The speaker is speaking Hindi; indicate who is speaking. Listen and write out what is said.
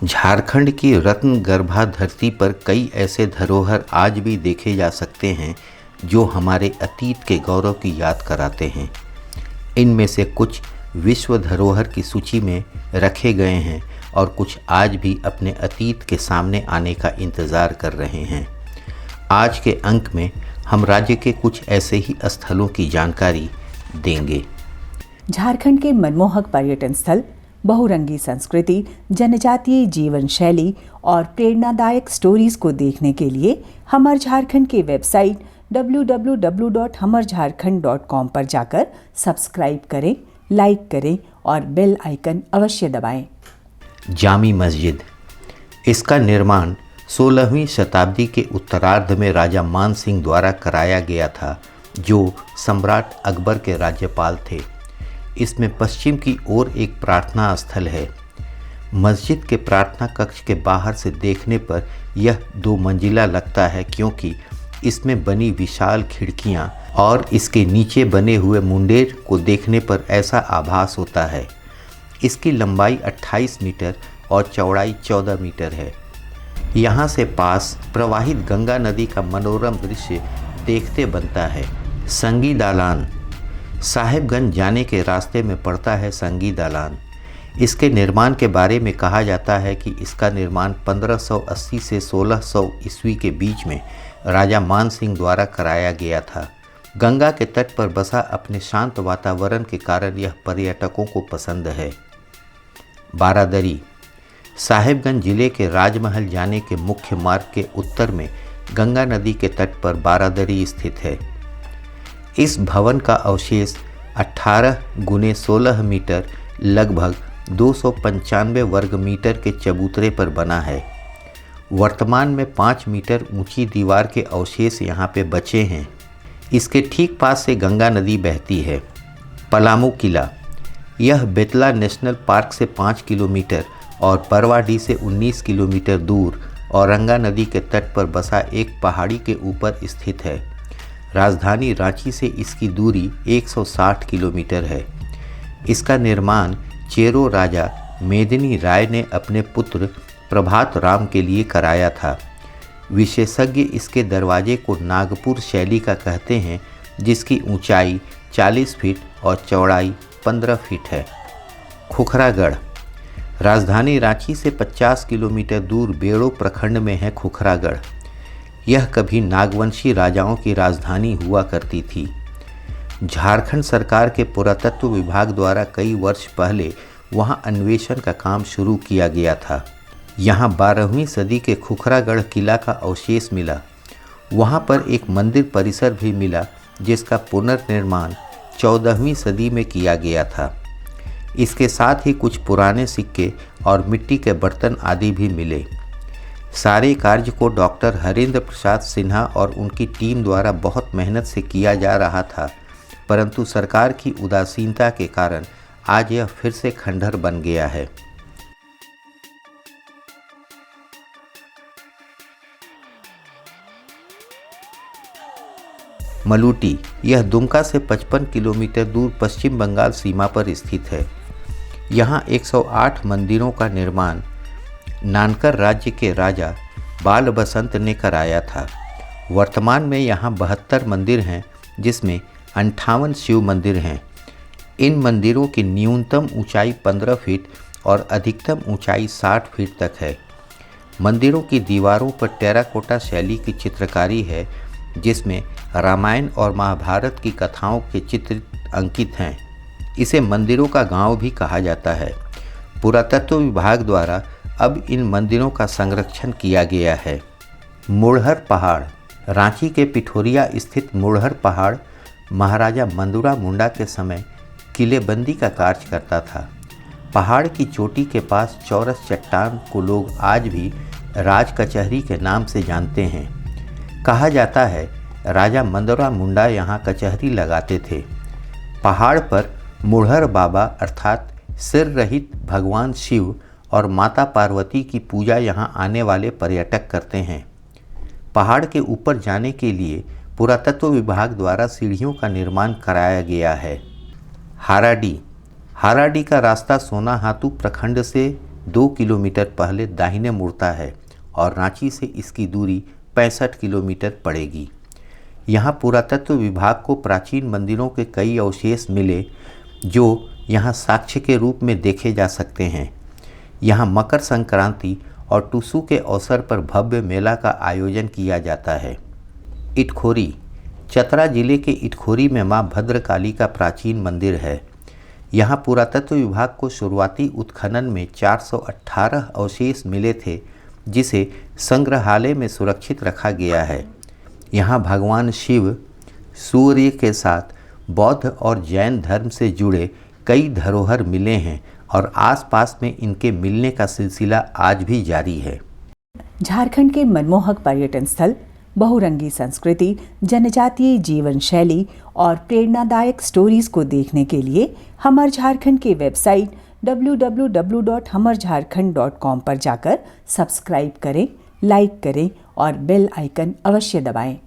Speaker 1: झारखंड की रत्न गर्भा धरती पर कई ऐसे धरोहर आज भी देखे जा सकते हैं जो हमारे अतीत के गौरव की याद कराते हैं। इनमें से कुछ विश्व धरोहर की सूची में रखे गए हैं और कुछ आज भी अपने अतीत के सामने आने का इंतज़ार कर रहे हैं। आज के अंक में हम राज्य के कुछ ऐसे ही स्थलों की जानकारी देंगे।
Speaker 2: झारखंड के मनमोहक पर्यटन स्थल, बहुरंगी संस्कृति, जनजातीय जीवन शैली और प्रेरणादायक स्टोरीज को देखने के लिए हमर झारखंड की वेबसाइट www.hamarjharkhand.com पर जाकर सब्सक्राइब करें, लाइक करें और बेल आइकन अवश्य दबाएं।
Speaker 1: जामी मस्जिद, इसका निर्माण 16वीं शताब्दी के उत्तरार्ध में राजा मान सिंह द्वारा कराया गया था, जो सम्राट अकबर के राज्यपाल थे। इसमें पश्चिम की ओर एक प्रार्थना स्थल है। मस्जिद के प्रार्थना कक्ष के बाहर से देखने पर यह 2 मंजिला लगता है, क्योंकि इसमें बनी विशाल खिड़कियां और इसके नीचे बने हुए मुंडेर को देखने पर ऐसा आभास होता है। इसकी लंबाई 28 मीटर और चौड़ाई 14 मीटर है। यहाँ से पास प्रवाहित गंगा नदी का मनोरम दृश्य देखते बनता है। संगी दालान, साहेबगंज जाने के रास्ते में पड़ता है संगी दालान। इसके निर्माण के बारे में कहा जाता है कि इसका निर्माण 1580 से 1600 ईस्वी के बीच में राजा मान सिंह द्वारा कराया गया था। गंगा के तट पर बसा अपने शांत वातावरण के कारण यह पर्यटकों को पसंद है। बारादरी, साहेबगंज जिले के राजमहल जाने के मुख्य मार्ग के उत्तर में गंगा नदी के तट पर बारादरी स्थित है। इस भवन का अवशेष 18 × 16 मीटर लगभग 295 वर्ग मीटर के चबूतरे पर बना है। वर्तमान में 5 मीटर ऊंची दीवार के अवशेष यहाँ पे बचे हैं। इसके ठीक पास से गंगा नदी बहती है। पलामू किला, यह बेतला नेशनल पार्क से 5 किलोमीटर और परवाडी से 19 किलोमीटर दूर औरंगा नदी के तट पर बसा एक पहाड़ी के ऊपर स्थित है। राजधानी रांची से इसकी दूरी 160 किलोमीटर है। इसका निर्माण चेरो राजा मेदिनी राय ने अपने पुत्र प्रभात राम के लिए कराया था। विशेषज्ञ इसके दरवाजे को नागपुर शैली का कहते हैं, जिसकी ऊंचाई 40 फीट और चौड़ाई 15 फीट है। खुखरागढ़, राजधानी रांची से 50 किलोमीटर दूर बेड़ो प्रखंड में है खुखरागढ़। यह कभी नागवंशी राजाओं की राजधानी हुआ करती थी। झारखंड सरकार के पुरातत्व विभाग द्वारा कई वर्ष पहले वहां अन्वेषण का काम शुरू किया गया था। यहां 12वीं सदी के खुखरागढ़ किला का अवशेष मिला। वहां पर एक मंदिर परिसर भी मिला, जिसका पुनर्निर्माण 14वीं सदी में किया गया था। इसके साथ ही कुछ पुराने सिक्के और मिट्टी के बर्तन आदि भी मिले। सारे कार्य को डॉक्टर हरेंद्र प्रसाद सिन्हा और उनकी टीम द्वारा बहुत मेहनत से किया जा रहा था, परंतु सरकार की उदासीनता के कारण आज यह फिर से खंडहर बन गया है। मलूटी, यह दुमका से 55 किलोमीटर दूर पश्चिम बंगाल सीमा पर स्थित है। यहाँ 108 मंदिरों का निर्माण नानकर राज्य के राजा बाल बसंत ने कराया था। वर्तमान में यहाँ 72 मंदिर हैं, जिसमें 58 शिव मंदिर हैं। इन मंदिरों की न्यूनतम ऊंचाई 15 फीट और अधिकतम ऊंचाई 60 फीट तक है। मंदिरों की दीवारों पर टेराकोटा शैली की चित्रकारी है, जिसमें रामायण और महाभारत की कथाओं के चित्र अंकित हैं। इसे मंदिरों का गांव भी कहा जाता है। पुरातत्व विभाग द्वारा अब इन मंदिरों का संरक्षण किया गया है। मुड़हर पहाड़, रांची के पिठोरिया स्थित मुड़हर पहाड़ महाराजा मंदुरा मुंडा के समय किलेबंदी का कार्य करता था। पहाड़ की चोटी के पास चौरस चट्टान को लोग आज भी राज कचहरी के नाम से जानते हैं। कहा जाता है राजा मंदुरा मुंडा यहाँ कचहरी लगाते थे। पहाड़ पर मुड़हर बाबा अर्थात सिर रहित भगवान शिव और माता पार्वती की पूजा यहाँ आने वाले पर्यटक करते हैं। पहाड़ के ऊपर जाने के लिए पुरातत्व विभाग द्वारा सीढ़ियों का निर्माण कराया गया है। हाराडी, हाराडी का रास्ता सोनाहातू प्रखंड से 2 किलोमीटर पहले दाहिने मुड़ता है और रांची से इसकी दूरी 65 किलोमीटर पड़ेगी। यहाँ पुरातत्व विभाग को प्राचीन मंदिरों के कई अवशेष मिले जो यहाँ साक्ष्य के रूप में देखे जा सकते हैं। यहाँ मकर संक्रांति और टुसू के अवसर पर भव्य मेला का आयोजन किया जाता है। इटखोरी चतरा जिले के इटखोरी में मां भद्रकाली का प्राचीन मंदिर है। यहाँ पुरातत्व विभाग को शुरुआती उत्खनन में 418 अवशेष मिले थे, जिसे संग्रहालय में सुरक्षित रखा गया है। यहाँ भगवान शिव, सूर्य के साथ बौद्ध और जैन धर्म से जुड़े कई धरोहर मिले हैं और आसपास में इनके मिलने का सिलसिला आज भी जारी है।
Speaker 2: झारखंड के मनमोहक पर्यटन स्थल, बहुरंगी संस्कृति, जनजातीय जीवन शैली और प्रेरणादायक स्टोरीज को देखने के लिए हमर झारखंड की वेबसाइट www.hamarjharkhand.com पर जाकर सब्सक्राइब करें, लाइक करें और बेल आइकन अवश्य दबाएं।